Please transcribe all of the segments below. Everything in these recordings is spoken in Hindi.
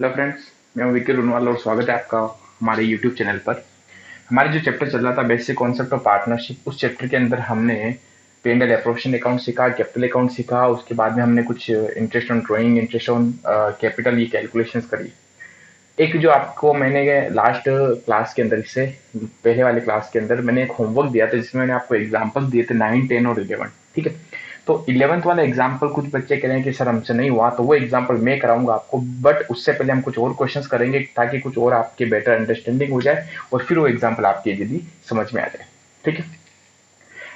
हेलो फ्रेंड्स, मैं हूं विकी रुनवाल और स्वागत है आपका हमारे यूट्यूब चैनल पर। हमारे जो चैप्टर चल रहा था बेसिक कॉन्सेप्ट ऑफ पार्टनरशिप, उस चैप्टर के अंदर हमने पे एंड एप्रोप्रिएशन अकाउंट सीखा, कैपिटल अकाउंट सीखा। उसके बाद में हमने कुछ interest on drawing, interest on capital, ये कैलकुलेशंस करी। एक जो आपको मैंने लास्ट क्लास के अंदर, इससे पहले वाले क्लास के अंदर मैंने एक होमवर्क दिया था जिसमें मैंने आपको एग्जाम्पल दिए थे 9, 10 और 11। ठीक है, तो 11th वाला एग्जाम्पल कुछ बच्चे कह रहे हैं कि सर हमसे नहीं हुआ, तो वो एग्जाम्पल मैं कराऊंगा आपको। बट उससे पहले हम कुछ और क्वेश्चंस करेंगे ताकि कुछ और आपके बेटर अंडरस्टैंडिंग हो जाए और फिर वो एग्जाम्पल आपके जल्दी समझ में आ जाए। ठीक है,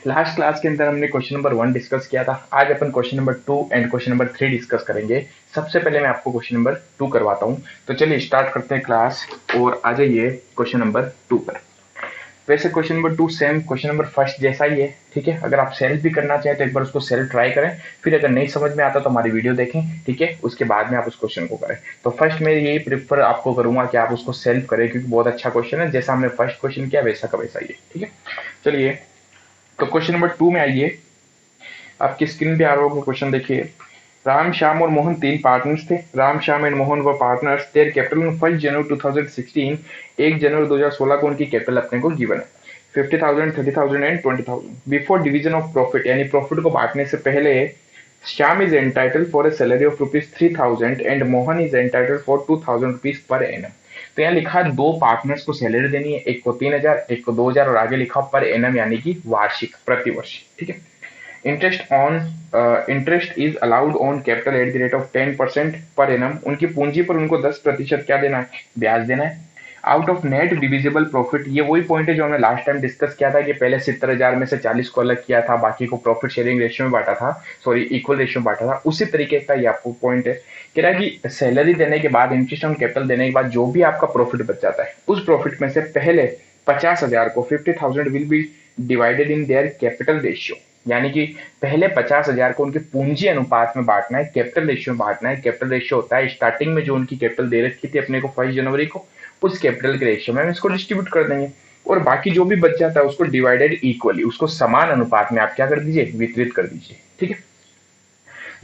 लास्ट क्लास के अंदर हमने क्वेश्चन नंबर 1 डिस्कस किया था। आज अपन question number 2 and question number 3 discuss करेंगे। सबसे पहले मैं आपको क्वेश्चन नंबर 2 करवाता हूं। तो चलिए स्टार्ट करते हैं क्लास और आ जाइए क्वेश्चन नंबर 2 पर। वैसे question number 2 same question number first जैसा ही है। ठीक है, अगर आप सेल्फ भी करना चाहें तो एक बार उसको सेल्फ ट्राई करें, फिर अगर नहीं समझ में आता तो हमारी वीडियो देखें। ठीक है, उसके बाद में आप उस क्वेश्चन को करें। तो फर्स्ट मैं यही प्रेफर आपको करूंगा कि आप उसको सेल्फ करें, क्योंकि बहुत अच्छा क्वेश्चन है। जैसा हमने फर्स्ट क्वेश्चन किया वैसा का वैसा ही है। ठीक है, चलिए तो क्वेश्चन नंबर 2 में आइए। आपकी स्क्रीन पे आ रहा होगा क्वेश्चन, देखिए। राम, श्याम और मोहन तीन पार्टनर्स थे। राम, श्याम एंड मोहन व पार्टनर्स। देयर कैपिटल ऑन 1 जनवरी 2016। 1 जनवरी 2016 को उनकी कैपिटल अपने को गिवन है 50,000, 30,000 and 20,000। Before division of profit, यानी प्रॉफिट को बांटने से पहले, Shyam is entitle for a salary of ₹3,000 and Mohan is entitle for ₹2,000 per annum. तो यहाँ लिखा है दो पार्टनर्स को सैलरी देनी है, एक को 3,000, एक को 2,000 और आगे लिखा पर एनम यानी कि वार्षिक, प्रतिवर्ष। ठीक है, interest is allowed on capital at the rate of 10% per annum. उनकी पूंजी पर उनको 10% क्या देना है, ब्याज देना है। Out of net divisible profit, ये वही पॉइंट है जो हमने लास्ट टाइम डिस्कस किया था कि पहले 70,000 में से 40 को अलग किया था, बाकी को प्रॉफिट शेयरिंग रेशियो में बांटा था, सॉरी इक्वल रेशियो में बांटा था। उसी तरीके का ये आपको पॉइंट है। कह रहा है कि सैलरी देने के बाद, इंटरेस्ट ऑन कैपिटल देने के बाद जो भी आपका प्रॉफिट बच जाता है, उस प्रॉफिट में से पहले 50,000 को 50,000 will be divided in their capital ratio. यानी कि पहले 50,000 को उनके पूंजी अनुपात में बांटना है, कैपिटल रेशियो में बांटना है। कैपिटल रेशियो होता है स्टार्टिंग में जो उनकी कैपिटल दे रखी थी अपने को 1 जनवरी को, उस कैपिटल के रेशियो में हम इसको डिस्ट्रीब्यूट कर देंगे। और बाकी जो भी बच जाता है उसको डिवाइडेड इक्वली, उसको समान अनुपात में आप क्या कर दीजिए, वितरित कर दीजिए। ठीक है,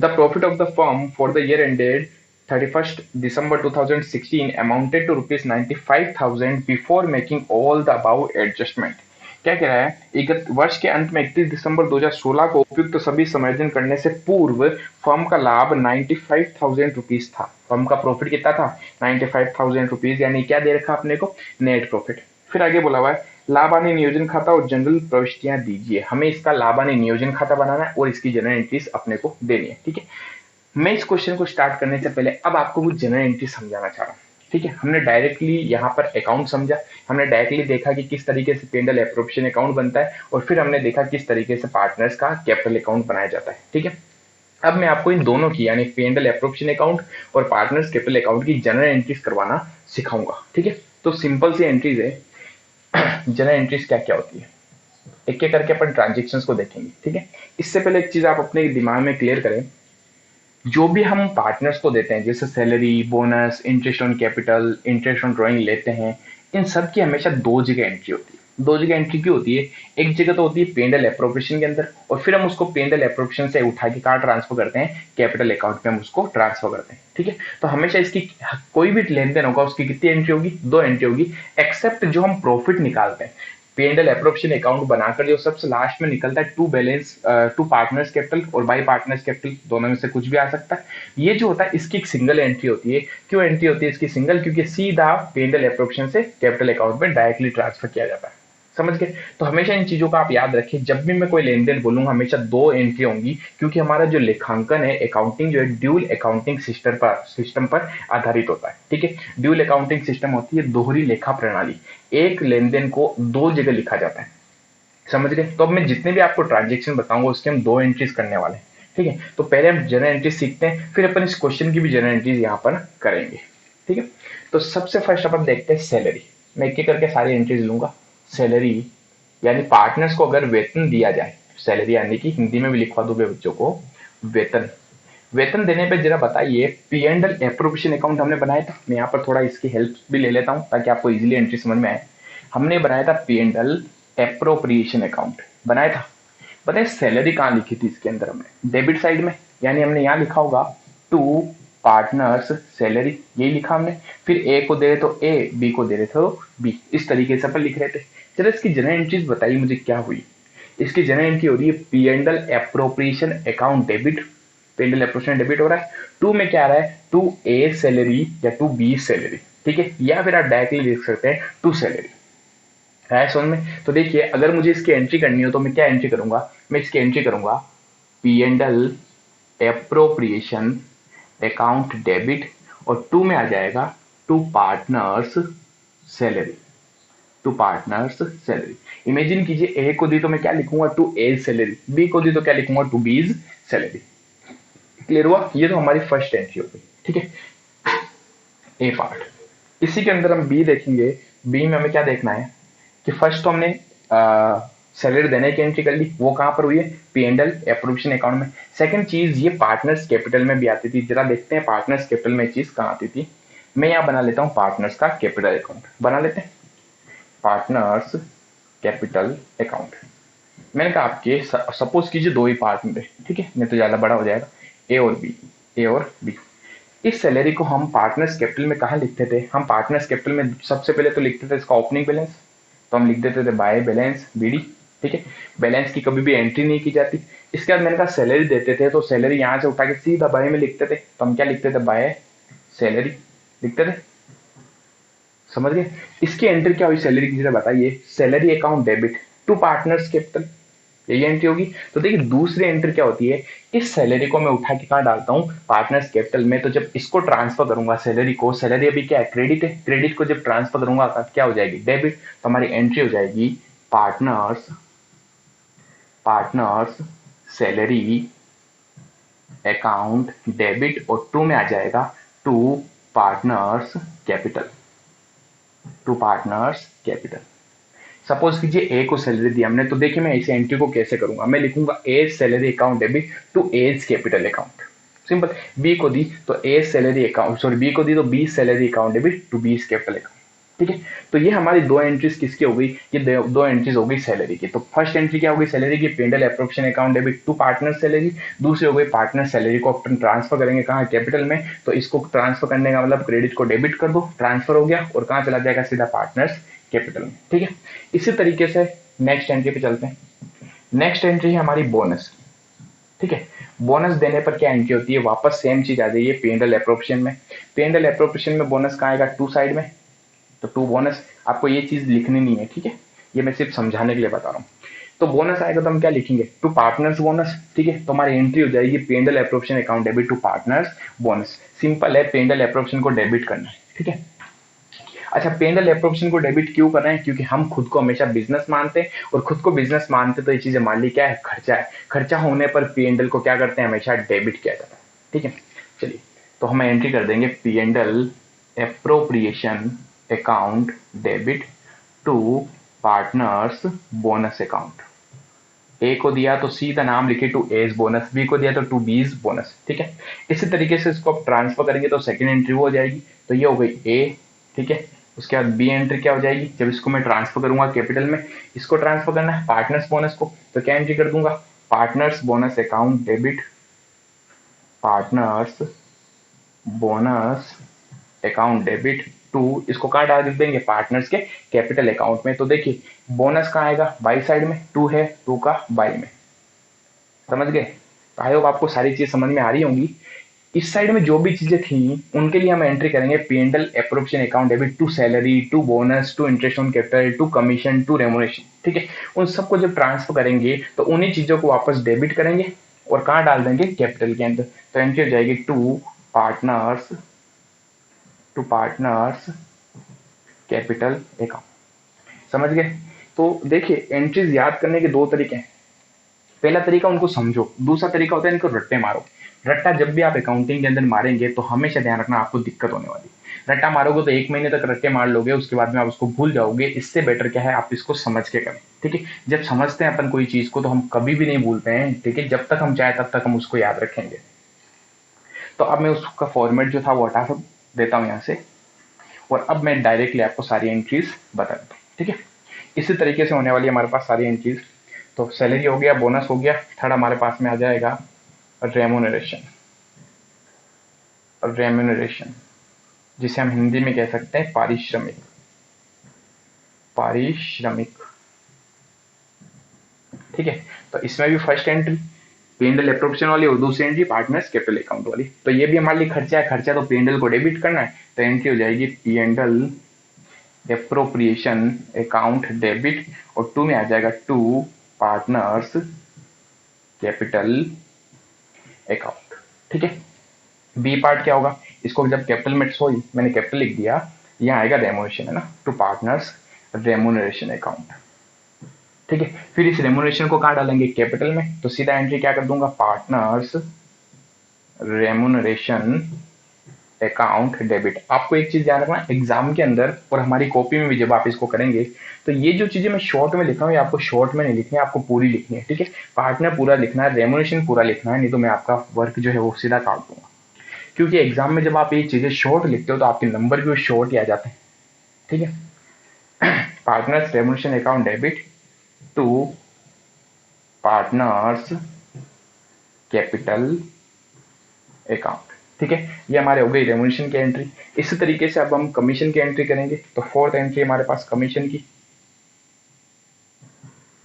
the profit of the firm for the year ended 31st December 2016 amounted to ₹95,000 before making all the above adjustment. क्या कह रहा है, एक वर्ष के अंत में 31 दिसंबर 2016 को उपयुक्त तो सभी समायोजन करने से पूर्व फर्म का लाभ ₹95,000 था। फर्म का प्रॉफिट कितना था, ₹95,000, यानी क्या दे रखा अपने को, नेट प्रॉफिट। फिर आगे बोला हुआ है लाभानी नियोजन खाता और जनरल प्रविष्टियां दीजिए। हमें इसका लाभानी नियोजन खाता बनाना है और इसकी जनरल एंट्रीज अपने को देनी है। ठीक है, मैं इस क्वेश्चन को स्टार्ट करने से पहले अब आपको कुछ जनरल एंट्री समझाना चाह रहा हूँ। ठीक है, हमने डायरेक्टली यहाँ पर अकाउंट समझा, हमने डायरेक्टली देखा कि किस तरीके से पे एंड एप्रोप्रिएशन अकाउंट बनता है, और फिर हमने देखा किस तरीके से पार्टनर्स का कैपिटल अकाउंट बनाया जाता है। ठीक है, अब मैं आपको इन दोनों की, यानी पे एंड एप्रोप्रिएशन अकाउंट और पार्टनर्स कैपिटल अकाउंट की जनरल एंट्रीज करवाना सिखाऊंगा। ठीक है, तो सिंपल सी एंट्रीज है। जनरल एंट्रीज क्या क्या होती है, एक एक करके अपन ट्रांजेक्शन्स को देखेंगे। ठीक है, इससे पहले एक चीज आप अपने दिमाग में क्लियर करें, जो भी हम पार्टनर्स को देते हैं, जैसे salary, bonus, interest on capital, interest on drawing लेते हैं, इन सब की हमेशा दो जगह एंट्री होती है। दो जगह एंट्री क्यों होती है, एक जगह तो होती है पे एंड एप्रोप्रिएशन के अंदर, और फिर हम उसको पे एंड एप्रोप्रिएशन से उठा के कहाँ ट्रांसफर करते हैं, कैपिटल अकाउंट में हम उसको ट्रांसफर करते हैं। ठीक है, तो हमेशा इसकी कोई भी लेन देन होगा उसकी कितनी एंट्री होगी, दो एंट्री होगी। एक्सेप्ट जो हम प्रॉफिट निकालते हैं, पे एंड एप्रोप्रिएशन अकाउंट बनाकर जो सबसे लास्ट में निकलता है, टू पार्टनर्स कैपिटल और बाई पार्टनर्स कैपिटल, दोनों में से कुछ भी आ सकता है। ये जो होता है इसकी एक सिंगल एंट्री होती है। क्यों एंट्री होती है इसकी सिंगल, क्योंकि सीधा पे एंड एप्रोप्रिएशन से कैपिटल अकाउंट में डायरेक्टली ट्रांसफर किया जाता है। समझ गए, तो हमेशा इन चीजों का आप याद रखें, जब भी मैं कोई लेन देन बोलूंगा हमेशा दो एंट्री होंगी, क्योंकि हमारा जो लेखांकन है, अकाउंटिंग जो है, ड्यूल अकाउंटिंग सिस्टम पर आधारित होता है। ठीक है, ड्यूल अकाउंटिंग सिस्टम होती है दोहरी लेखा प्रणाली, एक लेन देन को दो जगह लिखा जाता है। समझ गए, तो अब मैं जितने भी आपको ट्रांजेक्शन बताऊंगा उसके हम दो एंट्रीज करने वाले हैं। ठीक है, तो पहले हम जनरल एंट्रीज सीखते हैं, फिर अपन इस क्वेश्चन की भी जनरल एंट्रीज यहाँ पर करेंगे। ठीक है, तो सबसे फर्स्ट अपन देखते हैं सैलरी। मैं एक एक करके सारी एंट्रीज लूंगा। सैलरी यानी पार्टनर्स को अगर वेतन दिया जाए, सैलरी यानी कि हिंदी में भी लिखवा दो बच्चों को, वेतन। वेतन देने पे जरा बताइए, P and L appropriation account हमने बनाया था। मैं यहाँ पर थोड़ा इसकी हेल्प भी ले लेता हूँ ताकि आपको इजीली एंट्री समझ में आए। हमने बनाया था P and L appropriation account बनाया था। बताइए सैलरी कहाँ लिखी थी इसके अंदर, हमने डेबिट साइड में, यानी हमने यहाँ लिखा होगा टू पार्टनर्स सैलरी, यही लिखा हमने। फिर ए को दे रहे तो ए, बी को दे रहे तो बी, इस तरीके से अपन लिख रहे थे। चलो इसकी जनरल एंट्रीज बताइए मुझे क्या हुई। इसकी जनरल एंट्री हो रही है P and L appropriation account debit, P and L appropriation debit हो रहा है। टू में क्या आ रहा है, टू ए सैलरी या टू बी सैलरी, ठीक है, या फिर आप डायरेक्टली लिख सकते हैं टू सैलरी है समझ में। तो देखिए अगर मुझे इसकी एंट्री करनी हो तो मैं क्या एंट्री करूंगा, मैं इसकी एंट्री करूंगा P and L appropriation account debit, और टू में आ जाएगा to partners salary, to partners salary. Imagine कीजिए ए को दी तो मैं क्या लिखूंगा, टू ए सैलरी, बी को दी तो क्या लिखूंगा, टू बीज सैलरी। क्लियर हुआ, ये तो हमारी फर्स्ट एंट्री हो गई, ठीक है, ए पार्ट। इसी के अंदर हम बी देखेंगे। बी में हमें क्या देखना है कि फर्स्ट तो हमने सैलरी देने की एंट्री कर ली, वो कहां पर हुई है, P and L appropriation account में। सेकंड चीज ये पार्टनर्स कैपिटल में भी आती थी, जरा देखते हैं पार्टनर्स कैपिटल में चीज कहां आती थी। मैं यहां बना लेता हूं पार्टनर्स का कैपिटल अकाउंट, बना लेते हैं पार्टनर्स कैपिटल अकाउंट। मैंने कहा आपके सपोज कीजिए दो ही पार्टनर है, ठीक है, नहीं तो ज्यादा बड़ा हो जाएगा, ए और बी, ए और बी। इस सैलरी को हम पार्टनर्स कैपिटल में कहा लिखते थे, हम पार्टनर्स कैपिटल में सबसे पहले तो लिखते थे इसका ओपनिंग बैलेंस, तो हम लिख देते थे बाय बैलेंस बीडी, ठीक है, बैलेंस की कभी भी एंट्री नहीं की जाती। इसके बाद मैंने कहा सैलरी देते थे तो सैलरी यहां से उठा के सीधा बाय में लिखते थे, तो हम क्या लिखते थे, बाय सैलरी लिखते थे, समझ गए। इसकी एंट्री क्या हुई सैलरी की, जरा बताइए, salary account debit to partners capital, यही एंट्री होगी। तो देखिए दूसरी एंट्री क्या होती है, इस सैलरी को मैं उठा के कहां डालता हूं, पार्टनर्स कैपिटल में। तो जब इसको ट्रांसफर करूंगा सैलरी को, सैलरी अभी क्या है, क्रेडिट है, क्रेडिट को जब ट्रांसफर करूंगा क्या हो जाएगी, डेबिट। तो हमारी एंट्री हो जाएगी partners, partners salary account debit, और टू में आ जाएगा to partners capital, to partners capital. Suppose कीजिए ए को सैलरी दी हमने, तो देखिए मैं इस एंट्री को कैसे करूंगा, मैं लिखूंगा A salary account debit to A's capital account, simple. B को दी तो A salary account, sorry B को दी तो B salary account debit to B capital account, ठीक है। तो ये हमारी दो एंट्रीज किसकी हो गई, ये दो एंट्रीज हो गई सैलरी की। तो फर्स्ट एंट्री क्या हो गई सैलरी की, P and L appropriation account debit to partner salary. दूसरी हो गई पार्टनर सैलरी को अपन ट्रांसफर करेंगे कहाँ, कैपिटल में, तो इसको ट्रांसफर करने का मतलब क्रेडिट को डेबिट कर दो, ट्रांसफर हो गया, और कहाँ चला जाएगा, सीधा पार्टनर्स कैपिटल में, ठीक है। इसी तरीके से नेक्स्ट एंट्री पे चलते हैं। नेक्स्ट एंट्री है हमारी बोनस, ठीक है। बोनस देने पर क्या एंट्री होती है, वापस सेम चीज आ जाइए पेंडल एप्रोप्रिएशन में। पेंडल एप्रोप्रिएशन में बोनस कहाँ आएगा, टू साइड में, तो टू बोनस। आपको ये चीज लिखनी नहीं है, ठीक है, ये मैं सिर्फ समझाने के लिए बता रहा हूँ। तो बोनस आएगा तो हम क्या लिखेंगे, टू पार्टनर्स बोनस, ठीक है। तो हमारी एंट्री हो जाएगी P and L appropriation account debit to partners bonus. Simple है, पेंडल एप्रोप्रिएशन को डेबिट करना है, ठीक है। अच्छा, पेंडल एप्रोप्रिएशन को डेबिट क्यों कर रहे हैं, क्योंकि हम खुद को हमेशा बिजनेस मानते हैं, और खुद को बिजनेस मानते तो ये चीजें मान ली क्या है, खर्चा है। खर्चा होने पर पेंडल को क्या करते हैं, हमेशा डेबिट किया जाता है, ठीक है। चलिए तो हम एंट्री कर देंगे P and L appropriation account debit to partners bonus account. A को दिया तो सी का नाम लिखे टू एज बोनस, बी को दिया तो टू बीज बोनस, ठीक है। इसी तरीके से इसको आप ट्रांसफर करेंगे तो सेकंड एंट्री वो हो जाएगी, तो ये हो गई ए, ठीक है। उसके बाद बी एंट्री क्या हो जाएगी, जब इसको मैं ट्रांसफर करूंगा कैपिटल में, इसको ट्रांसफर करना है पार्टनर्स बोनस को, तो क्या एंट्री कर दूंगा, partners bonus account debit, partners bonus account debit to, इसको कहाँ डाल देंगे, पार्टनर्स के कैपिटल अकाउंट में। तो देखिए बोनस कहाँ आएगा, बाई साइड में, टू है, टू का बाई में, समझ गए। आई होप आपको सारी चीज समझ में आ रही होंगी। इस साइड में जो भी चीजें थी उनके लिए हम एंट्री करेंगे P and L appropriation account debit to salary, to bonus, to interest on capital, to commission, to remuneration, ठीक है। उन सबको जब ट्रांसफर करेंगे तो उन्हीं चीजों को वापस डेबिट करेंगे और कहाँ डाल देंगे, कैपिटल के अंदर। तो एंट्री हो जाएगी to partners, to partners capital account, समझ गए। तो देखिए एंट्रीज याद करने के दो तरीके हैं। पहला तरीका उनको समझो, दूसरा तरीका होता है इनको रट्टे मारो। रट्टा जब भी आप अकाउंटिंग के अंदर मारेंगे तो हमेशा ध्यान रखना आपको दिक्कत होने वाली। रट्टा मारोगे तो एक महीने तक रट्टे मार लोगे, उसके बाद में आप उसको भूल जाओगे। इससे बेटर क्या है, आप इसको समझ के करें, ठीक है। जब समझते हैं अपन कोई चीज को तो हम कभी भी नहीं भूलते हैं, ठीक है, जब तक हम चाहे तब तक हम उसको याद रखेंगे। तो अब मैं उसका फॉर्मेट जो था वो हटा देता हूँ यहाँ से, और अब मैं डायरेक्टली आपको सारी एंट्रीज बता देता हूँ, ठीक है। इसी तरीके से होने वाली है हमारे पास सारी एंट्रीज। तो सैलरी हो गया, बोनस हो गया, थर्ड हमारे पास में आ जाएगा रेमुनरेशन। रेम्यूनरेशन, जिसे हम हिंदी में कह सकते हैं पारिश्रमिक। पारिश्रमिक, ठीक है। तो इसमें भी फर्स्ट एंट्री पी&एल एप्रोप्रिएशन वाली और दूसरी एंट्री पार्टनर्स कैपिटल अकाउंट वाली। तो ये भी हमारे लिए खर्चा है, खर्चा तो पी&एल को डेबिट करना है, तो एंट्री हो जाएगी पी&एल एप्रोप्रिएशन अकाउंट डेबिट, और टू में आ जाएगा टू पार्टनर्स कैपिटल अकाउंट, ठीक है। बी पार्ट क्या होगा, इसको जब कैपिटल में, सॉरी मैंने कैपिटल लिख दिया, यहाँ आएगा रेमोनेशन, है ना, टू पार्टनर्स रेमोनरेशन अकाउंट, ठीक है। फिर इस रेमोनेशन को कहाँ डालेंगे, कैपिटल में, तो सीधा एंट्री क्या कर दूंगा, पार्टनर्स रेमोनरेशन अकाउंट डेबिट। आपको एक चीज ध्यान रखना, एग्जाम के अंदर और हमारी कॉपी में भी जब आप इसको करेंगे तो ये जो चीजें मैं शॉर्ट में लिखा हूँ, ये आपको शॉर्ट में नहीं लिखनी है, आपको पूरी लिखनी है, ठीक है। पार्टनर पूरा लिखना है, रेमोनेशन पूरा लिखना है, नहीं तो मैं आपका वर्क जो है वो सीधा काट दूंगा। क्योंकि एग्जाम में जब आप ये चीजें शॉर्ट लिखते हो तो आपके नंबर भी शॉर्ट ही आ जाते हैं, ठीक है। Partners remuneration account debit to partners capital account, ठीक है। ये हमारे हो गई रेमोनेशन की एंट्री। इसी तरीके से अब हम कमीशन की एंट्री करेंगे। तो फोर्थ एंट्री हमारे पास कमीशन की।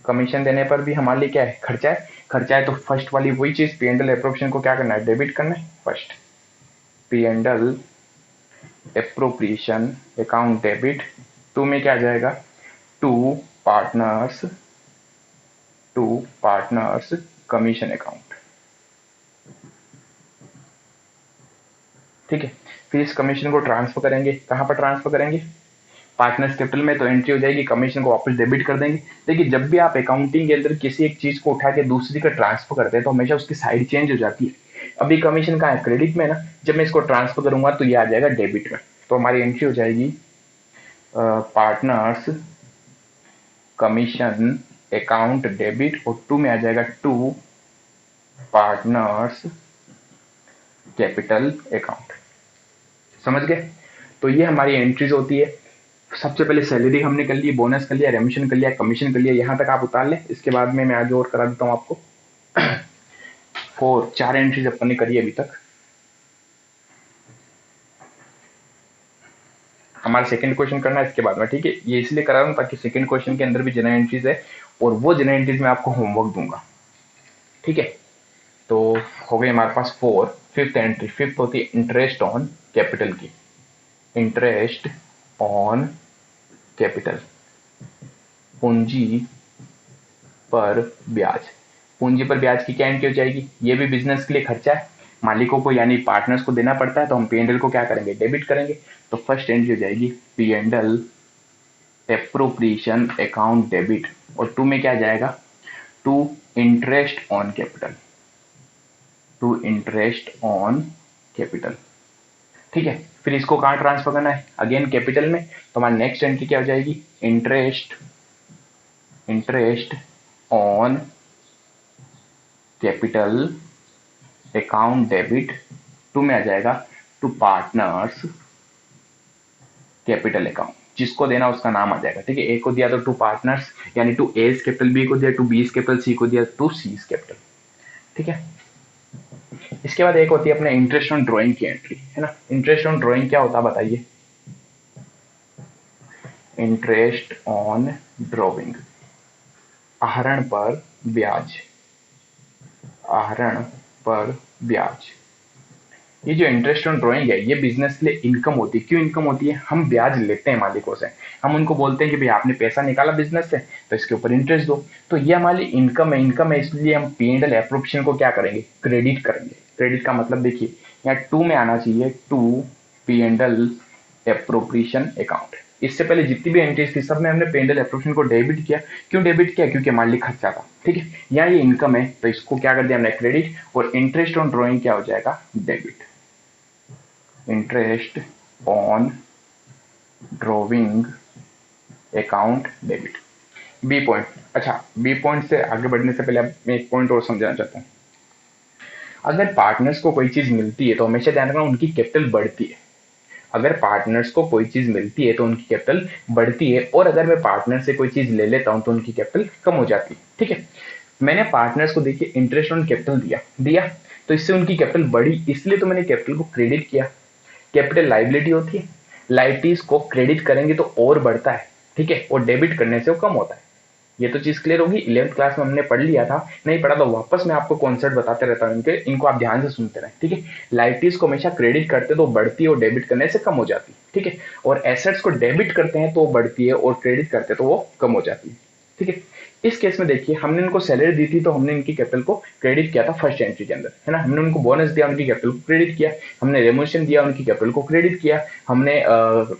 कमीशन देने पर भी हमारे लिए क्या है, खर्चा है। खर्चा है तो फर्स्ट वाली वही चीज पी&एल एप्रोप्रिएशन को क्या करना है, डेबिट करना है। First P and L appropriation account debit, to में क्या आ जाएगा, टू पार्टनर्स कमीशन अकाउंट, ठीक है। फिर इस कमीशन को ट्रांसफर करेंगे, कहां पर ट्रांसफर करेंगे, पार्टनर्स कैपिटल में, तो एंट्री हो जाएगी, कमीशन को वापस डेबिट कर देंगे। देखिए जब भी आप अकाउंटिंग के अंदर किसी एक चीज को उठा के दूसरी का ट्रांसफर करते हैं तो हमेशा उसकी साइड चेंज हो जाती है। अभी कमीशन कहाँ है, क्रेडिट में ना, जब मैं इसको ट्रांसफर करूंगा तो ये आ जाएगा डेबिट में। तो हमारी एंट्री हो जाएगी पार्टनर्स कमीशन अकाउंट डेबिट, और टू में आ जाएगा टू पार्टनर्स कैपिटल अकाउंट। समझ गए। तो ये हमारी एंट्रीज होती है। सबसे पहले सैलरी हमने कर ली, बोनस कर लिया, रेमिशन कर लिया, कमीशन कर लिया, यहां तक आप उतार लें। इसके बाद में मैं आगे और करा देता हूं आपको। चार एंट्रीज अपन ने करी अभी तक। हमारा सेकंड क्वेश्चन करना है इसके बाद में, ठीक है। ये इसलिए करा रहा हूं ताकि सेकंड क्वेश्चन के अंदर भी जनरल एंट्रीज है, और वो जनरल एंट्रीज में आपको होमवर्क दूंगा, ठीक है। तो हो गई हमारे पास फोर। फिफ्थ एंट्री, फिफ्थ होती है इंटरेस्ट ऑन कैपिटल की। इंटरेस्ट ऑन कैपिटल, पूंजी पर ब्याज। पूंजी पर ब्याज की क्या एंट्री हो जाएगी, ये भी बिजनेस के लिए खर्चा है, मालिकों को यानी पार्टनर्स को देना पड़ता है, तो हम पी&एल को क्या करेंगे, डेबिट करेंगे। तो फर्स्ट एंट्री हो जाएगी पी&एल एप्रोप्रिएशन अकाउंट डेबिट, और टू में क्या जाएगा, to interest on capital, to interest on capital, ठीक है। फिर इसको कहां ट्रांसफर करना है, अगेन कैपिटल में। तो हमारी नेक्स्ट एंट्री क्या हो जाएगी, interest on capital account debit, to में आ जाएगा टू पार्टनर्स कैपिटल अकाउंट। जिसको देना उसका नाम आ जाएगा, ठीक है। ए को दिया तो टू पार्टनर्स यानी टू एस कैपिटल, बी को दिया टू बीस कैपिटल, सी को दिया टू सीस कैपिटल, ठीक है। इसके बाद एक होती है अपने इंटरेस्ट ऑन ड्राइंग की एंट्री, है ना। इंटरेस्ट ऑन ड्राइंग क्या होता है बताइए, इंटरेस्ट ऑन ड्राइंग, आहरण पर ब्याज, आहरण पर ब्याज। ये जो इंटरेस्ट ऑन ड्राइंग है ये बिजनेस के लिए इनकम होती है। क्यों इनकम होती है, हम ब्याज लेते हैं मालिकों से, हम उनको बोलते हैं कि भाई आपने पैसा निकाला बिजनेस से तो इसके ऊपर इंटरेस्ट दो। तो ये हमारी इनकम है, इनकम है, इसलिए हम पी&एल एप्रोप्रिएशन को क्या करेंगे, क्रेडिट करेंगे। क्रेडिट का मतलब देखिए यहाँ टू में आना चाहिए, टू पी&एल एप्रोप्रिएशन अकाउंट। इससे पहले जितनी भी एंट्रीज थी सब में हमने पी&एल एप्रोप्रिएशन को डेबिट किया। क्यों डेबिट किया, क्योंकि हमारे लिए खर्चा था, ठीक है। यहाँ ये इनकम है तो इसको क्या कर दिया हमने, क्रेडिट, और इंटरेस्ट ऑन ड्राइंग क्या हो जाएगा, debit. Interest on drawing account debit. B point, अच्छा बी पॉइंट से आगे बढ़ने से पहले अब मैं एक पॉइंट और समझाना चाहता हूँ। अगर पार्टनर्स को कोई चीज मिलती है तो हमेशा ध्यान रखना उनकी कैपिटल बढ़ती है। अगर पार्टनर्स को कोई चीज मिलती है तो उनकी कैपिटल बढ़ती है, और अगर मैं पार्टनर से कोई चीज ले लेता हूं तो उनकी कैपिटल कम हो जाती है, ठीक है। मैंने पार्टनर्स को देखिए इंटरेस्ट ऑन कैपिटल दिया, तो इससे उनकी कैपिटल बढ़ी, इसलिए तो मैंने कैपिटल को क्रेडिट किया। कैपिटल लाइबिलिटी होती है, लाइबिलिटीज को क्रेडिट करेंगे तो और बढ़ता है, ठीक है, और डेबिट करने से वो कम होता है। ये तो चीज क्लियर होगी, 11th क्लास में हमने पढ़ लिया था, नहीं पढ़ा तो वापस मैं आपको कॉन्सेप्ट बताते रहता हूँ इनके, इनको आप ध्यान से सुनते रहे, ठीक है। लाइबिलिटीज को हमेशा क्रेडिट करते तो बढ़ती है और डेबिट करने से कम हो जाती है, ठीक है। और एसेट्स को डेबिट करते हैं तो बढ़ती है और क्रेडिट करते तो वो कम हो जाती है, ठीक है। इस केस में देखिए, हमने इनको सैलरी दी थी तो हमने इनकी कैपिटल को क्रेडिट किया था फर्स्ट एंट्री के अंदर, है ना। हमने उनको बोनस दिया, उनकी कैपिटल को क्रेडिट किया। हमने रेमोशन दिया, उनकी कैपिटल को क्रेडिट किया। हमने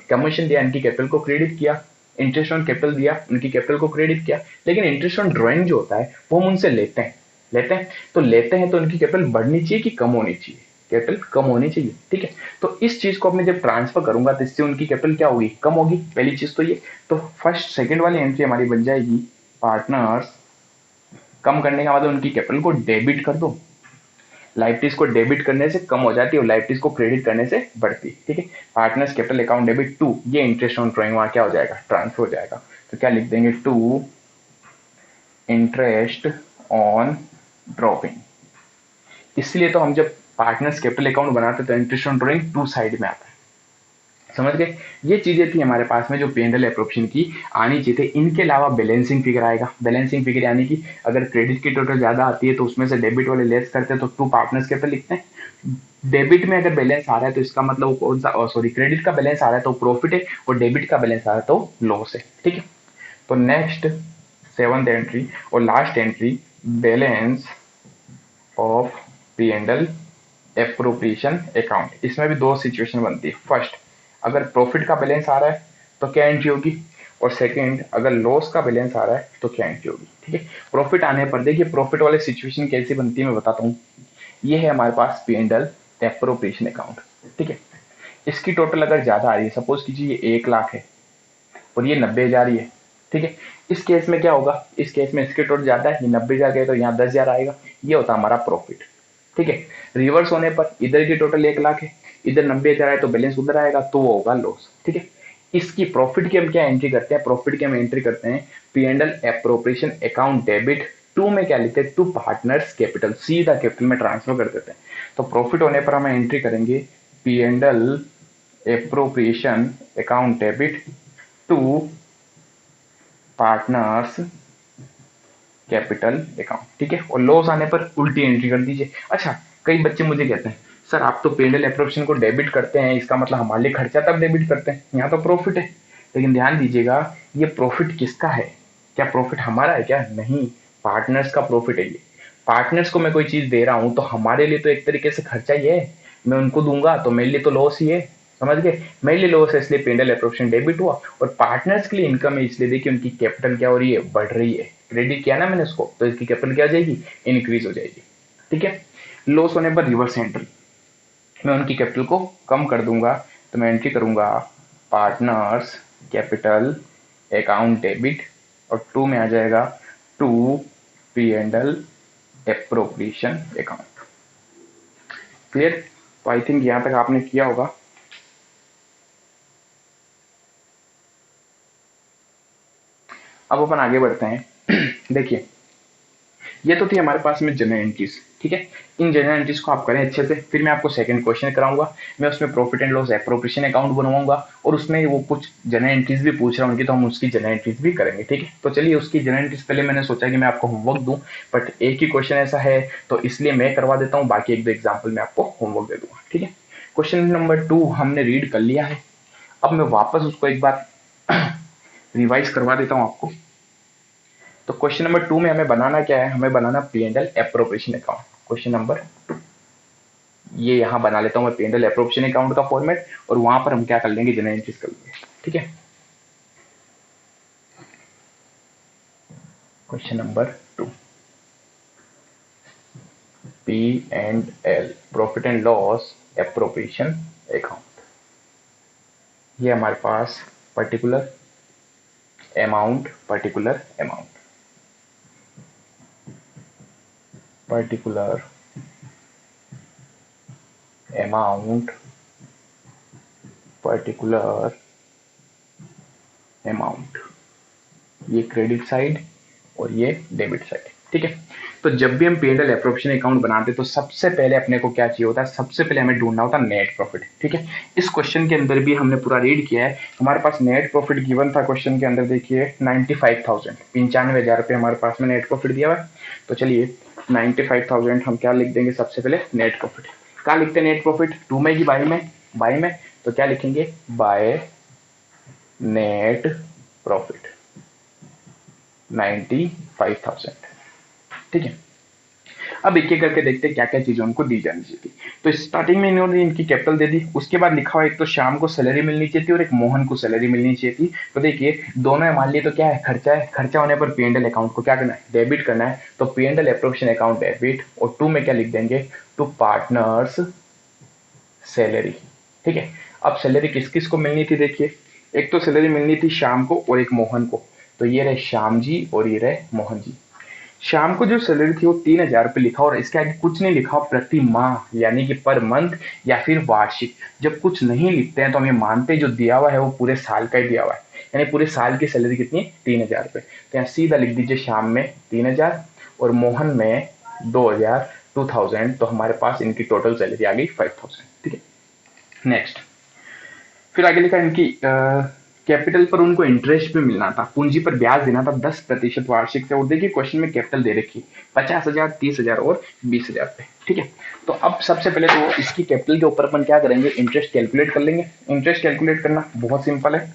कमीशन दिया, इनकी कैपिटल को क्रेडिट किया। इंटरेस्ट ऑन कैपिटल दिया, उनकी कैपिटल को क्रेडिट किया। लेकिन इंटरेस्ट ऑन ड्राइंग जो होता है वो हम उनसे लेते हैं तो उनकी कैपिटल बढ़नी चाहिए कि कम होनी चाहिए? कैपिटल कम होनी चाहिए, ठीक है। तो इस चीज को अपने जब ट्रांसफर करूंगा तो इससे उनकी कैपिटल क्या होगी? कम होगी, पहली चीज तो ये। तो फर्स्ट सेकंड वाली एंट्री हमारी बन जाएगी, पार्टनर्स, कम करने का मतलब उनकी कैपिटल को डेबिट कर दो। लाइबिलिटीज को डेबिट करने से कम हो जाती है और लाइबिलिटीज को क्रेडिट करने से बढ़ती है, ठीक है। Partners capital account debit to, ये इंटरेस्ट ऑन ड्राइंग वहां क्या हो जाएगा? ट्रांसफर हो जाएगा। तो क्या लिख देंगे? To interest on drawing. इसलिए तो हम जब पार्टनर्स कैपिटल अकाउंट बनाते तो interest on drawing to side में आता है, समझ गए। ये चीजें थी हमारे पास में जो P&L एप्रोप्रिएशन की आनी चाहिए थे। इनके अलावा बैलेंसिंग फिगर आएगा। बैलेंसिंग फिगर यानी कि अगर क्रेडिट की टोटल ज्यादा आती है तो उसमें से डेबिट वाले लेस करते हैं तो टू पार्टनर्स कैपिटल लिखते हैं। डेबिट में अगर बैलेंस आ रहा है तो इसका मतलब वो कौन सा, सॉरी, क्रेडिट का बैलेंस आ रहा है तो प्रॉफिट है, और डेबिट का बैलेंस आ रहा है तो लॉस है, ठीक है। तो नेक्स्ट 7th एंट्री और last entry, balance of P&L appropriation account. इसमें भी दो सिचुएशन बनती है। फर्स्ट, अगर प्रॉफिट का बैलेंस आ रहा है तो क्या एंट्री होगी, और सेकंड, अगर लॉस का बैलेंस आ रहा है तो क्या एंट्री होगी, ठीक है। प्रॉफिट आने पर देखिए, प्रॉफिट वाले सिचुएशन कैसी बनती है मैं बताता हूँ। ये है हमारे पास P&L एप्रोप्रिएशन अकाउंट, ठीक है। इसकी टोटल अगर ज्यादा आ रही है, सपोज कीजिए ये 1 लाख है और ये 90,000 ही है, ठीक है। इस केस में क्या होगा? इस केस में इसके टोटल ज्यादा है, ये 90,000 गए तो यहाँ 10,000 आएगा, ये होता है हमारा प्रॉफिट, ठीक है। रिवर्स होने पर इधर की टोटल 1 लाख है, इधर 90,000 है तो बैलेंस उधर आएगा तो वो होगा लॉस, ठीक है। इसकी प्रॉफिट की हम क्या एंट्री करते हैं? प्रॉफिट की हम एंट्री करते हैं P&L appropriation account debit to में क्या लिखते हैं? टू पार्टनर्स कैपिटल, सीधा कैपिटल में ट्रांसफर कर देते हैं। तो प्रॉफिट होने पर हम एंट्री करेंगे P&L appropriation account debit to partners capital account, ठीक है। और लॉस आने पर उल्टी एंट्री कर दीजिए। अच्छा, कई बच्चे मुझे कहते हैं सर आप तो P&L एप्रोप्रिएशन को डेबिट करते हैं, इसका मतलब हमारे लिए खर्चा तब डेबिट करते हैं, यहाँ तो प्रॉफिट है। लेकिन ध्यान दीजिएगा, ये प्रॉफिट किसका है? क्या प्रॉफिट हमारा है क्या? नहीं, पार्टनर्स का प्रॉफिट है ये। पार्टनर्स को मैं कोई चीज दे रहा हूं तो हमारे लिए तो एक तरीके से खर्चा ही है, मैं उनको दूंगा तो मेरे लिए तो लॉस ही है, समझ गए। मेरे लिए लॉस है इसलिए P&L एप्रोप्रिएशन डेबिट हुआ, और पार्टनर्स के लिए इनकम है इसलिए देखिए उनकी कैपिटल क्या हो रही है? बढ़ रही है। क्रेडिट किया ना मैंने उसको तो इसकी कैपिटल क्या हो जाएगी? इंक्रीज हो जाएगी, ठीक है। लॉस होने पर रिवर्स एंट्री, मैं उनकी कैपिटल को कम कर दूंगा, तो मैं एंट्री करूंगा पार्टनर्स कैपिटल अकाउंट डेबिट, और टू में आ जाएगा to P&L appropriation account. Clear? तो आई थिंक यहां तक आपने किया होगा। अब अपन आगे बढ़ते हैं। देखिए, ये तो थी हमारे पास में जनरल एंट्रीज, ठीक है। इन जनरल एंट्रीज को आप करें अच्छे से, फिर मैं आपको सेकंड क्वेश्चन कराऊंगा। मैं उसमें profit and loss appropriation account बनवाऊंगा, और उसमें वो कुछ जनरल एंट्रीज भी पूछ रहा हूँ उनकी, तो हम उसकी जनरल एंट्रीज भी करेंगे, ठीक है। तो चलिए, उसकी जनरल एंट्रीज पहले मैंने सोचा कि मैं आपको होमवर्क दूं, बट एक ही क्वेश्चन ऐसा है तो इसलिए मैं करवा देता हूँ, बाकी एक दो एग्जाम्पल मैं आपको होमवर्क दे दूंगा, ठीक है। क्वेश्चन नंबर 2 हमने रीड कर लिया है, अब मैं वापस उसको एक बार रिवाइज करवा देता हूँ आपको। तो क्वेश्चन नंबर 2 में हमें बनाना क्या है? हमें बनाना P&L appropriation account. Question number 2 ये यहां बना लेता हूं मैं, P&L एप्रोप्रिएशन अकाउंट का फॉर्मेट, और वहां पर हम क्या कर लेंगे? जनरल एंट्रीज कर लेंगे, ठीक है। Question number 2, P&L profit and loss appropriation account. ये हमारे पास particular amount, particular amount, particular amount, particular amount, ये क्रेडिट साइड और ये डेबिट साइड, ठीक है। तो जब भी हम P&L एप्रोप्रिएशन अकाउंट बनाते हैं तो सबसे पहले अपने को क्या चाहिए होता है, सबसे पहले हमें ढूंढना होता है नेट प्रॉफिट। ठीक है, इस क्वेश्चन के अंदर भी हमने पूरा रीड किया है, हमारे पास नेट प्रॉफिट गिवन था क्वेश्चन के अंदर, देखिए 95,000, 95,000 रुपये हमारे पास में नेट प्रॉफिट दिया हुआ है। तो चलिए 95,000 हम क्या लिख देंगे, सबसे पहले नेट प्रॉफिट। क्या लिखते हैं नेट प्रॉफिट, टू में कि बाई में, बाई में, तो क्या लिखेंगे, बाय नेट प्रॉफिट 95,000। ठीक है, अब एक एक करके देखते हैं क्या क्या चीजें उनको दी जानी चाहिए थी। तो स्टार्टिंग में इन्होंने इनकी कैपिटल दे दी, उसके बाद लिखा हुआ एक तो शाम को सैलरी मिलनी चाहिए थी और एक मोहन को सैलरी मिलनी चाहिए थी। तो देखिए दोनों है, मान लिए तो क्या है, खर्चा है, खर्चा होने पर P&L अकाउंट को क्या करना है, डेबिट करना है। तो P&L एप्रोप्रिएशन अकाउंट डेबिट, और टू में क्या लिख देंगे, टू पार्टनर्स सैलरी। ठीक है, अब सैलरी किस किस को मिलनी थी, देखिए एक तो सैलरी मिलनी थी शाम को और एक मोहन को। तो ये रहे श्याम जी और ये रहे मोहन जी। शाम को जो सैलरी थी वो 3,000 रुपये लिखा और इसके आगे कुछ नहीं लिखा, प्रति माह यानी कि पर मंथ या फिर वार्षिक। जब कुछ नहीं लिखते हैं तो हम ये मानते हैं जो दिया हुआ है वो पूरे साल का ही दिया हुआ है, यानी पूरे साल की सैलरी कितनी है, 3,000 रुपये। तो यहाँ सीधा लिख दीजिए शाम में 3,000 और मोहन में 2,000, 2,000। तो हमारे पास इनकी टोटल सैलरी आ गई 5,000। ठीक है, नेक्स्ट फिर आगे लिखा इनकी कैपिटल पर उनको इंटरेस्ट भी मिलना था, पूंजी पर ब्याज देना था 10% वार्षिक से। और देखिए क्वेश्चन में कैपिटल दे रखी 50,000, 30,000 और 20,000 रुपए। ठीक है, तो अब सबसे पहले तो इसकी कैपिटल के ऊपर अपन क्या करेंगे, इंटरेस्ट कैलकुलेट कर लेंगे। इंटरेस्ट कैलकुलेट करना बहुत सिंपल है,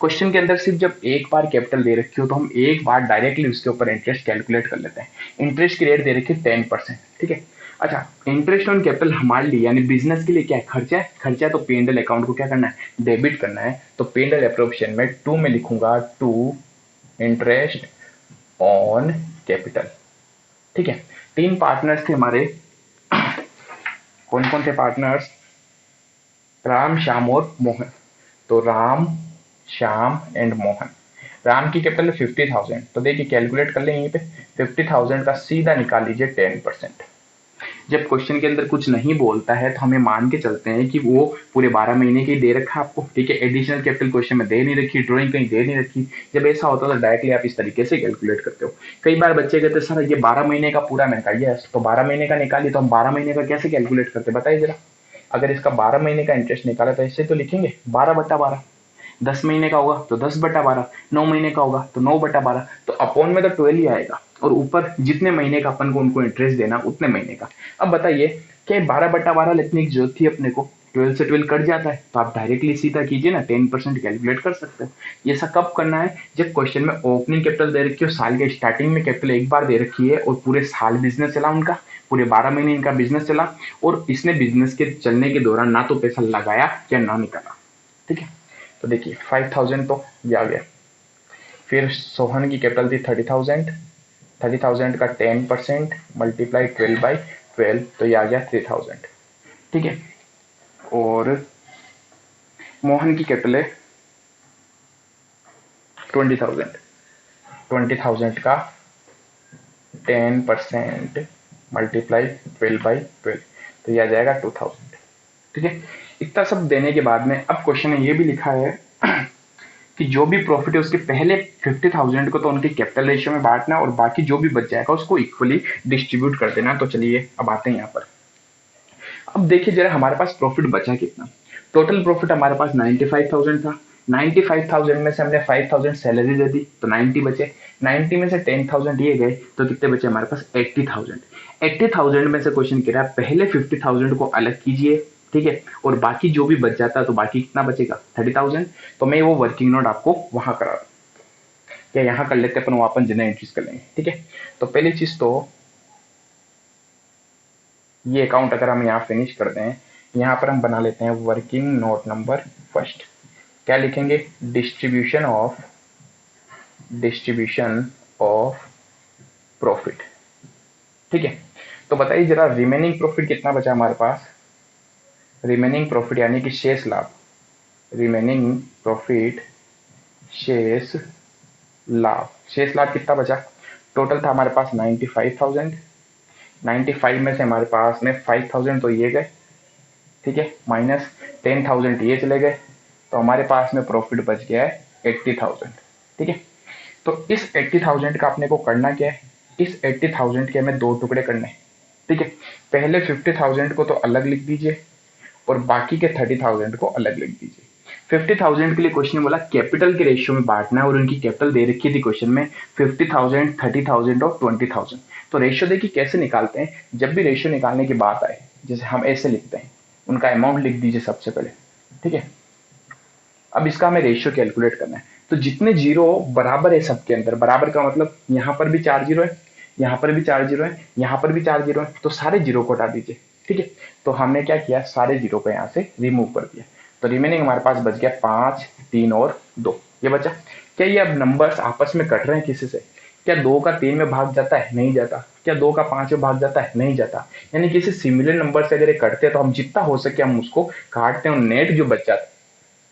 क्वेश्चन के अंदर सिर्फ जब एक बार कैपिटल दे रखी हो तो हम एक बार डायरेक्टली उसके ऊपर इंटरेस्ट कैलकुलेट कर लेते हैं। इंटरेस्ट की रेट दे रखी है 10%। ठीक है, अच्छा इंटरेस्ट ऑन कैपिटल हमारे लिए यानी बिजनेस के लिए क्या है, खर्चा है, खर्चा तो P&L अकाउंट को क्या करना है, डेबिट करना है। तो P&L एप्रोप्रिएशन में टू में लिखूंगा टू इंटरेस्ट ऑन कैपिटल। ठीक है, तीन पार्टनर्स थे हमारे, कौन कौन थे पार्टनर्स, राम श्याम और मोहन। तो राम श्याम एंड मोहन। राम की कैपिटल 50,000, तो देखिए कैलकुलेट कर लें यहीं पे, 50,000 का सीधा निकाल लीजिए 10%। जब क्वेश्चन के अंदर कुछ नहीं बोलता है तो हमें मान के चलते हैं कि वो पूरे 12 महीने की दे रखा है आपको। ठीक है, एडिशनल कैपिटल क्वेश्चन में दे नहीं रखी, ड्राइंग कहीं दे नहीं रखी। जब ऐसा होता है तो डायरेक्टली आप इस तरीके से कैलकुलेट करते हो। कई बार बच्चे कहते हैं सर ये 12 महीने का पूरा, मैंने कहा यस, तो 12 महीने का निकालिए। तो हम 12 महीने का कैसे कैलकुलेट करते बताइए जरा। अगर इसका 12 महीने का इंटरेस्ट निकाला तो ऐसे तो लिखेंगे 12/12, 10 महीने का होगा तो 10/12, 9 महीने का होगा तो 9/12। तो अपॉन में तो 12 ही आएगा और ऊपर जितने महीने का अपन को उनको इंटरेस्ट देना उतने महीने का। अब बताइए क्या 12/12 लिखने की जरूरत थी अपने को, 12 से 12 कट जाता है तो आप डायरेक्टली सीधा कीजिए ना, 10% कैलकुलेट कर सकते हो। ये सब कब करना है, जब क्वेश्चन में ओपनिंग कैपिटल दे रखी हो, साल के स्टार्टिंग में कैपिटल एक बार दे रखी है और पूरे साल बिजनेस चला उनका, पूरे 12 महीने इनका बिजनेस चला और इसने बिजनेस के चलने के दौरान ना तो पैसा लगाया या ना निकाला। ठीक है, तो देखिए 5,000 तो ये आ गया। फिर सोहन की कैपिटल थी 30,000, 30,000 का 10% मल्टीप्लाई 12/12, तो ये आ गया 3,000। ठीक है, और मोहन की कैपिटल है 20,000, 20,000 का 10% मल्टीप्लाई 12/12, तो ये आ जाएगा 2,000। ठीक है, इतना सब देने के बाद में अब क्वेश्चन में ये भी लिखा है कि जो भी प्रॉफिट है उसके पहले 50,000 को तो उनके कैपिटल रेशियो में बांटना और बाकी जो भी बच जाएगा उसको इक्वली डिस्ट्रीब्यूट कर देना। तो चलिए अब आते हैं यहाँ पर। अब देखिए जरा हमारे पास प्रॉफिट बचा कितना, टोटल प्रॉफिट हमारे पास 95,000 था। 95,000 में से हमने 5,000 सैलरी दे दी तो 90 बचे, 90 में से 10,000 ये गए तो कितने बचे हमारे पास 80,000। 80,000 में से क्वेश्चन कह रहा है पहले 50,000 को अलग कीजिए। ठीक है, और बाकी जो भी बच जाता है तो बाकी कितना बचेगा 30,000। तो मैं वो वर्किंग नोट आपको वहां करा दूं, क्या यहाँ कर लेते अपन वहां पर जनरल एंट्रीज कर लेंगे। ठीक है, तो पहली चीज तो ये अकाउंट अगर हम यहाँ फिनिश कर दें, यहाँ पर हम बना लेते हैं वर्किंग नोट नंबर फर्स्ट। क्या लिखेंगे, डिस्ट्रीब्यूशन ऑफ प्रॉफिट। ठीक है, तो बताइए जरा रिमेनिंग प्रॉफिट कितना बचा हमारे पास, रिमेनिंग प्रॉफिट यानी कि शेष लाभ, रिमेनिंग प्रॉफिट शेष लाभ, शेष लाभ कितना बचा, टोटल था हमारे पास 95,000, 95 में से हमारे पास में 5,000 तो ये गए। ठीक है, माइनस 10,000 ये चले गए, तो हमारे पास में प्रॉफिट बच गया है 80,000। ठीक है, तो इस 80,000 का अपने को करना क्या है, इस 80,000 के हमें दो टुकड़े करने हैं, ठीक है। पहले 50,000 को तो अलग लिख दीजिए और बाकी के 30,000 को अलग लिख दीजिए। 50,000 के लिए क्वेश्चन में बोला कैपिटल के रेशियो में बांटना है और उनकी कैपिटल दे रखी थी क्वेश्चन में 50,000, 30,000 और 20,000। तो रेशियो देखिए कैसे निकालते हैं, जब भी रेशियो निकालने की बात आए जैसे हम ऐसे लिखते हैं, उनका अमाउंट लिख दीजिए सबसे पहले, ठीक है। अब इसका हमें रेशियो कैलकुलेट करना है, तो जितने जीरो बराबर है सबके अंदर, बराबर का मतलब यहाँ पर भी 4 जीरो है, यहाँ पर भी 4 जीरो है, यहाँ पर भी 4 जीरो है, तो सारे जीरो को हटा दीजिए, ठीक है। तो हमने क्या किया, सारे जीरो को यहाँ से रिमूव कर दिया, तो रिमेनिंग हमारे पास बच गया 5, 3 और 2, ये बचा। क्या ये अब नंबर्स आपस में कट रहे हैं किसी से? क्या 2 का 3 में भाग जाता है? नहीं जाता। क्या 2 का 5 में भाग जाता है? नहीं जाता। यानी किसी सिमिलर नंबर से अगर ये कटते हैं तो हम जितना हो सके हम उसको काटते हैं और नेट जो बच जाता है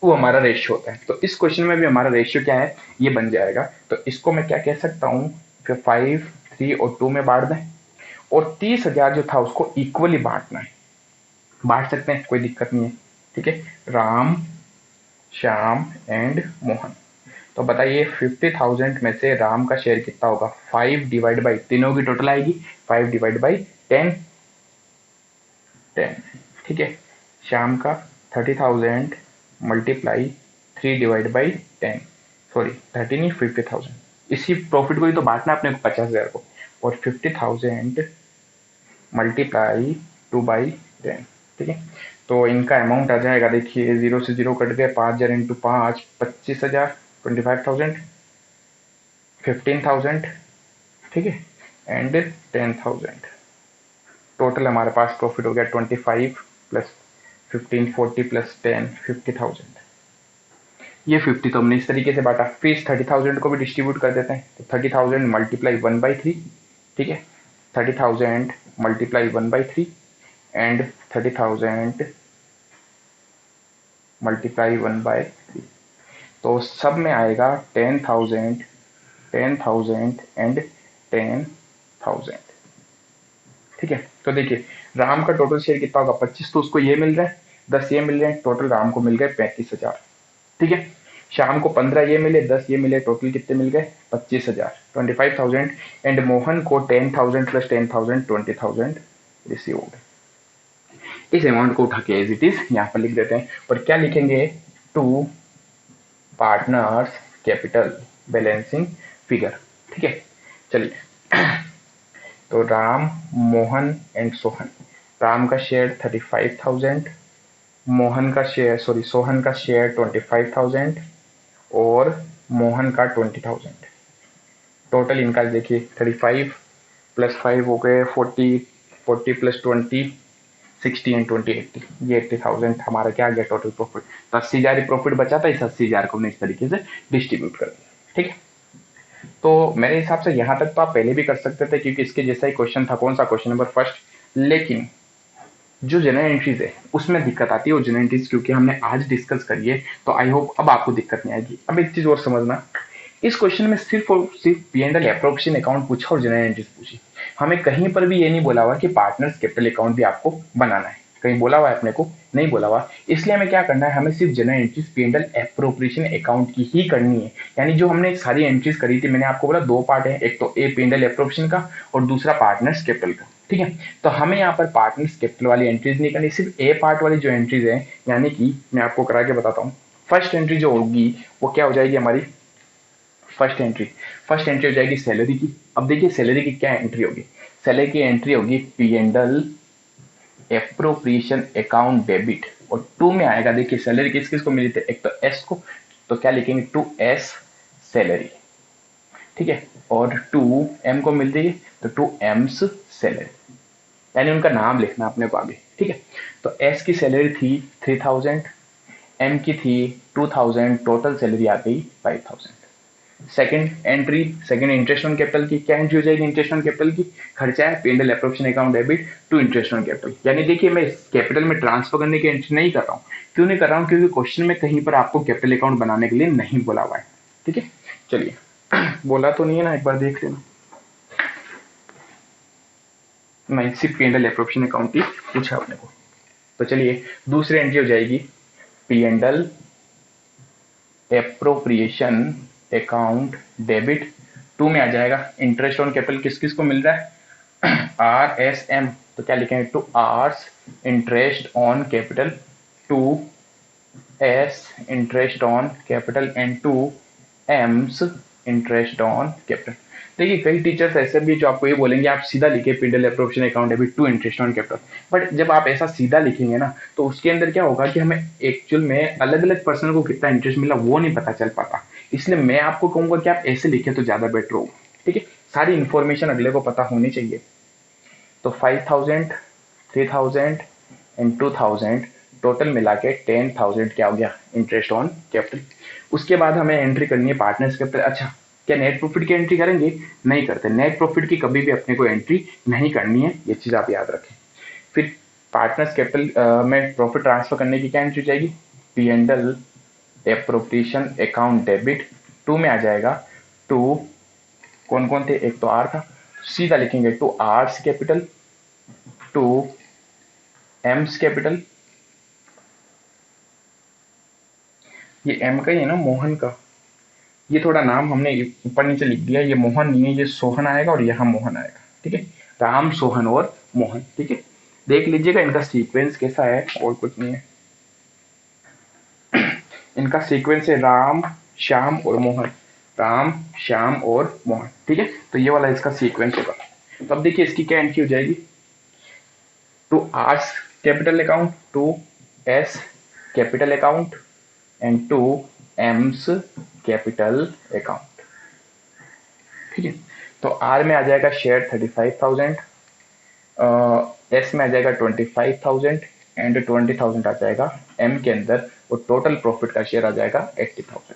वो हमारा रेशियो होता है। तो इस क्वेश्चन में भी हमारा रेशियो क्या है, ये बन जाएगा। तो इसको मैं क्या कह सकता हूँ, फिर 5, 3 और 2 में बांट दें और 30,000 जो था उसको इक्वली बांटना है। बांट सकते हैं, कोई दिक्कत नहीं है, ठीक है। राम, श्याम एंड मोहन। तो बताइए 50,000 में से राम का शेयर कितना होगा? 5 डिवाइड बाई, तीनों की टोटल आएगी 5 डिवाइड बाई 10, 10, ठीक है। श्याम का 30,000 मल्टीप्लाई 3 डिवाइड बाई 10, सॉरी 30 नहीं 50,000। इसी प्रॉफिट को ही तो बांटना अपने को 50,000 को, और 50,000 मल्टीप्लाई 2 बाई 10, ठीक है। तो इनका अमाउंट आ जाएगा, देखिए जीरो से जीरो कट गए, 5,000 इंटू 5, 25,000, 25,000, 15,000, ठीक है, एंड 10,000। टोटल हमारे पास प्रॉफिट हो गया 25 प्लस 15, 40 प्लस 10, 50,000। ये 50 तो हमने इस तरीके से बांटा, फिर इस 30,000 को भी डिस्ट्रीब्यूट कर देते हैं। तो 30,000 मल्टीप्लाई 1/3, ठीक है, 30,000 मल्टीप्लाई 1/3 एंड 30,000 मल्टीप्लाई 1/3। तो सब में आएगा 10,000, 10,000 एंड 10,000, ठीक है। तो देखिए राम का टोटल शेयर कितना होगा, 25, तो उसको ये मिल रहा है, 10 ये मिल रहे हैं, टोटल राम को मिल गए 35,000, ठीक है। शाम को 15 ये मिले, 10 ये मिले, टोटल कितने मिल गए? 25,000, 25,000। एंड मोहन को 10,000 प्लस 10,000, 20,000 रिसीव्ड। इस अमाउंट को उठा के एज इट इज यहाँ पर लिख देते हैं, और क्या लिखेंगे, to partners capital balancing figure, ठीक है। चलिए तो राम, मोहन एंड सोहन। राम का शेयर 35,000, मोहन का शेयर, सॉरी सोहन का शेयर 25,000 और मोहन का 20,000। टोटल इनका देखिए 35 प्लस 5 हो गए 40, 40 प्लस 20 60 एंड 20 80, ये 80,000 हमारा क्या आ गया टोटल प्रॉफिट। तो 80,000 प्रॉफिट बचा था, इस 80,000 को हमने इस तरीके से डिस्ट्रीब्यूट कर दिया, ठीक है। तो मेरे हिसाब से यहाँ तक तो आप पहले भी कर सकते थे क्योंकि इसके जैसा ही क्वेश्चन था, कौन सा क्वेश्चन नंबर फर्स्ट। लेकिन जो जनरल एंट्रीज है उसमें दिक्कत आती है, और जनरल एंट्रीज क्योंकि हमने आज डिस्कस करी है तो आई होप अब आपको दिक्कत नहीं आएगी। अब एक चीज और समझना, इस क्वेश्चन में सिर्फ और सिर्फ P&L एप्रोप्रिएशन अकाउंट पूछा और जनरल एंट्रीज पूछी। हमें कहीं पर भी ये नहीं बोला हुआ कि पार्टनर्स कैपिटल अकाउंट भी आपको बनाना है, कहीं बोला हुआ है अपने को? नहीं बोला हुआ। इसलिए हमें क्या करना है, हमें सिर्फ general entries P&L appropriation account की ही करनी है। यानी जो हमने सारी एंट्रीज करी थी, मैंने आपको बोला दो पार्ट है, एक तो ए P&L एप्रोप्रिएशन का और दूसरा पार्टनर्स कैपिटल का, ठीक है। तो हमें यहाँ पर पार्टनर्स कैपिटल वाली एंट्रीज नहीं करनी, सिर्फ ए पार्ट वाली जो एंट्रीज है, यानी कि मैं आपको करा के बताता हूँ। फर्स्ट एंट्री जो होगी वो क्या हो जाएगी हमारी, फर्स्ट एंट्री हो जाएगी सैलरी की। अब देखिए सैलरी की क्या एंट्री होगी, सैलरी की एंट्री होगी P&L एप्रोप्रिएशन अकाउंट डेबिट, और टू में आएगा, देखिए सैलरी किस किस को मिली थी, एक तो एस को, तो क्या लिखेंगे, टू एस सैलरी, ठीक है, और टू एम को मिल रही है तो टू एम्स सैलरी, यानी उनका नाम लिखना अपने को आगे, ठीक है। तो एस की सैलरी थी 3,000, एम की थी 2,000, टोटल सैलरी आ गई 5,000। Second entry, second interest on capital की क्या एंट्री हो जाएगी, इंटरेस्ट ऑन कैपिटल की खर्चा है P&L appropriation account debit to interest on capital. यानी देखिए मैं कैपिटल में ट्रांसफर करने की एंट्री नहीं कर रहा हूँ, क्यों नहीं कर रहा हूँ, क्योंकि क्वेश्चन में कहीं पर आपको कैपिटल अकाउंट बनाने के लिए नहीं बोला हुआ है, ठीक है। चलिए बोला तो नहीं है ना, एक बार देख लेना, नहीं सिर्फ P&L एप्रोप्रिएशन अकाउंट की पूछा अपने को। तो चलिए दूसरी एंट्री हो जाएगी P&L appropriation account debit to में आ जाएगा इंटरेस्ट ऑन कैपिटल किस किस को मिल रहा है, आर एस एम, तो क्या लिखेंगे, to R's interest on capital, to S interest on capital and to M's interest on capital. देखिए कई टीचर्स ऐसे भी जो आपको ये बोलेंगे आप सीधा लिखे P and L appropriation account debit to interest on capital, but जब आप ऐसा सीधा लिखेंगे ना तो उसके अंदर क्या होगा कि हमें एक्चुअल में अलग अलग पर्सन को कितना इंटरेस्ट मिला वो नहीं पता चल पाता। इसलिए मैं आपको कहूंगा कि आप ऐसे लिखे तो ज्यादा बेटर होगा। ठीक है, सारी इन्फॉर्मेशन अगले को पता होनी चाहिए। तो 5000, 3000 एंड 2000 टोटल मिला के 10,000 क्या हो गया, इंटरेस्ट ऑन कैपिटल। उसके बाद हमें एंट्री करनी है पार्टनर्स कैपिटल। अच्छा, क्या नेट प्रॉफिट की एंट्री करेंगे, नहीं करते, नेट प्रॉफिट की कभी भी अपने को एंट्री नहीं करनी है, ये चीज आप याद रखें। फिर पार्टनर्स कैपिटल में प्रॉफिट ट्रांसफर करने की क्या एंट्री जाएगी, P and L appropriation account debit, to में आ जाएगा, टू कौन कौन थे, एक तो आर था, सीधा लिखेंगे to R's capital, to M's capital, ये एम का ही है ना, मोहन का, ये थोड़ा नाम हमने ऊपर नीचे लिख दिया, ये मोहन नहीं है, ये सोहन आएगा और यहाँ मोहन आएगा। ठीक है, राम सोहन और मोहन। ठीक है, देख लीजिएगा इनका सीक्वेंस कैसा है, और कुछ नहीं है, इनका सीक्वेंस है राम श्याम और मोहन, राम श्याम और मोहन। ठीक है, तो ये वाला इसका सीक्वेंस होगा। तो अब देखिए इसकी क्या एंट्री हो जाएगी, to R's capital account, to S capital account and to M's capital account. ठीक है, तो आर में आ जाएगा शेयर 35,000, एस में आ जाएगा 25,000 एंड 20,000 आ जाएगा एम के अंदर, और टोटल प्रॉफिट का शेयर आ जाएगा 80,000।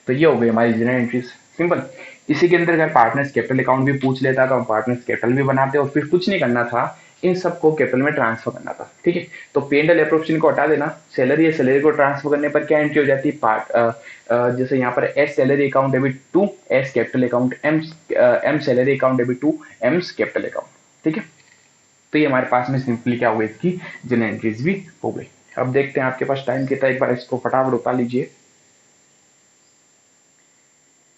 तो ये हो गई हमारी जनरल एंट्रीज, सिंपल। इसी के अंदर अगर पार्टनर्स कैपिटल अकाउंट भी पूछ लेता तो हम पार्टनर्स कैपिटल भी बनाते और फिर कुछ नहीं करना था, इन सबको कैपिटल में ट्रांसफर करना था। ठीक है, तो पे एंड एल एप्रोप्रिएशन को हटा देना, सैलरी है, सैलरी को ट्रांसफर करने पर क्या एंट्री हो जाती है, जैसे यहाँ पर S salary account debit to S capital account, M salary account debit to M's capital account. ठीक है, तो ये हमारे पास में सिंपली क्या हो गई, इसकी जनरल एंट्रीज भी हो गई। अब देखते हैं आपके पास टाइम कितना, एक बार इसको फटाफट उतार लीजिए।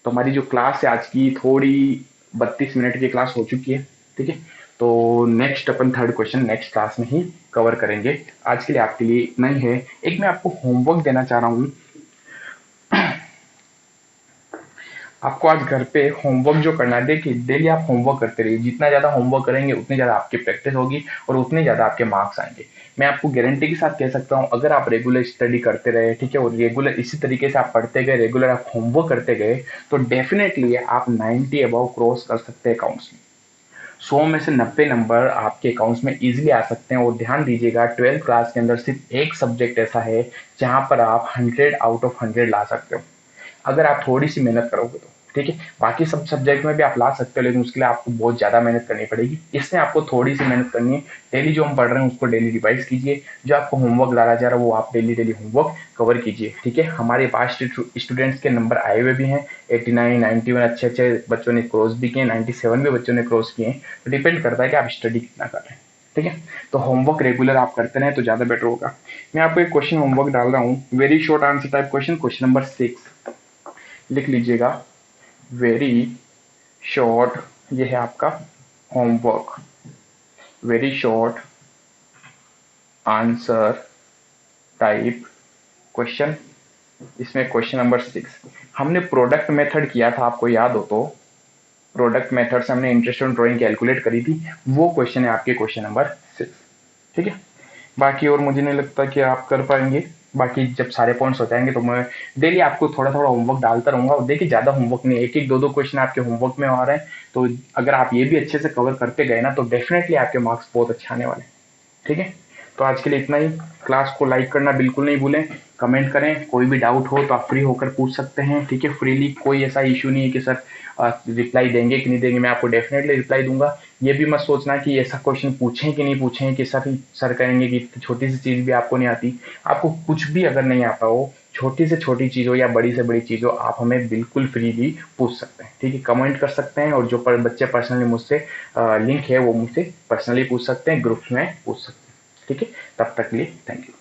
तो हमारी जो क्लास है आज की थोड़ी 32 मिनट की क्लास हो चुकी है। ठीक है, तो नेक्स्ट अपन थर्ड क्वेश्चन नेक्स्ट क्लास में ही कवर करेंगे। आज के लिए आपके लिए इतना ही है। एक मैं आपको होमवर्क देना चाह रहा हूँ, आपको आज घर पे होमवर्क जो करना है, देखिए डेली आप होमवर्क करते रहिए, जितना ज्यादा होमवर्क करेंगे उतनी ज्यादा आपकी प्रैक्टिस होगी और उतने ज्यादा आपके मार्क्स आएंगे। मैं आपको गारंटी के साथ कह सकता हूँ, अगर आप रेगुलर स्टडी करते रहे, ठीक है, और रेगुलर इसी तरीके से आप पढ़ते गए, रेगुलर आप होमवर्क करते गए, तो डेफिनेटली आप 90 अबव क्रॉस कर सकते हैं अकाउंट्स में। 100 में से 90 नंबर आपके अकाउंट्स में इजीली आ सकते हैं। और ध्यान दीजिएगा 12th क्लास के अंदर सिर्फ एक सब्जेक्ट ऐसा है जहां पर आप 100 आउट ऑफ 100 ला सकते हो, अगर आप थोड़ी सी मेहनत करोगे तो। ठीक है, बाकी सब सब्जेक्ट में भी आप ला सकते हो, लेकिन उसके लिए आपको बहुत ज्यादा मेहनत करनी पड़ेगी। इसमें आपको थोड़ी सी मेहनत करनी है। डेली जो हम पढ़ रहे हैं उसको डेली रिवाइज कीजिए, जो आपको होमवर्क डाला जा रहा है वो आप डेली डेली होमवर्क कवर कीजिए। ठीक है, हमारे पास स्टूडेंट्स के नंबर आए हुए भी हैं, 89, 91 अच्छे अच्छे बच्चों ने क्रॉस भी किए, 97 भी बच्चों ने क्रॉस किए। तो डिपेंड करता है कि आप स्टडी कितना कर रहे हैं। ठीक है, तो होमवर्क रेगुलर आप करते रहे तो ज्यादा बेटर होगा। मैं आपको एक क्वेश्चन होमवर्क डाल रहा हूँ, very short answer type question, question number 6 लिख लीजिएगा, वेरी शॉर्ट, ये है आपका homework, very short answer type question. इसमें क्वेश्चन नंबर 6 हमने प्रोडक्ट मेथड किया था, आपको याद हो तो प्रोडक्ट मेथड से हमने इंटरेस्ट ऑन ड्राइंग कैलकुलेट करी थी, वो क्वेश्चन है आपके क्वेश्चन नंबर 6। ठीक है, बाकी और मुझे नहीं लगता कि आप कर पाएंगे। बाकी जब सारे पॉइंट्स हो जाएंगे तो मैं डेली आपको थोड़ा थोड़ा होमवर्क डालता रहूंगा। और देखिए ज्यादा होमवर्क नहीं, एक एक दो दो क्वेश्चन आपके होमवर्क में आ रहे हैं, तो अगर आप ये भी अच्छे से कवर करते गए ना तो डेफिनेटली आपके मार्क्स बहुत अच्छे आने वाले हैं। ठीक है, तो आज के लिए इतना ही। क्लास को लाइक करना बिल्कुल नहीं भूलें, कमेंट करें, कोई भी डाउट हो तो आप फ्री होकर पूछ सकते हैं। ठीक है, फ्रीली, कोई ऐसा इशू नहीं है कि सर रिप्लाई देंगे कि नहीं देंगे, मैं आपको डेफिनेटली रिप्लाई दूंगा। ये भी मत सोचना कि ऐसा क्वेश्चन पूछें कि नहीं पूछें कि सर कहेंगे कि छोटी सी चीज भी आपको नहीं आती। आपको कुछ भी अगर नहीं आता हो, छोटी से छोटी चीज हो या बड़ी से बड़ी चीज हो, आप हमें बिल्कुल फ्रीली पूछ सकते हैं। ठीक है, कमेंट कर सकते हैं, और जो बच्चे पर्सनली मुझसे लिंक है वो मुझसे पर्सनली पूछ सकते हैं, ग्रुप में पूछ सकते हैं। ठीक है, तब तक के लिए थैंक यू।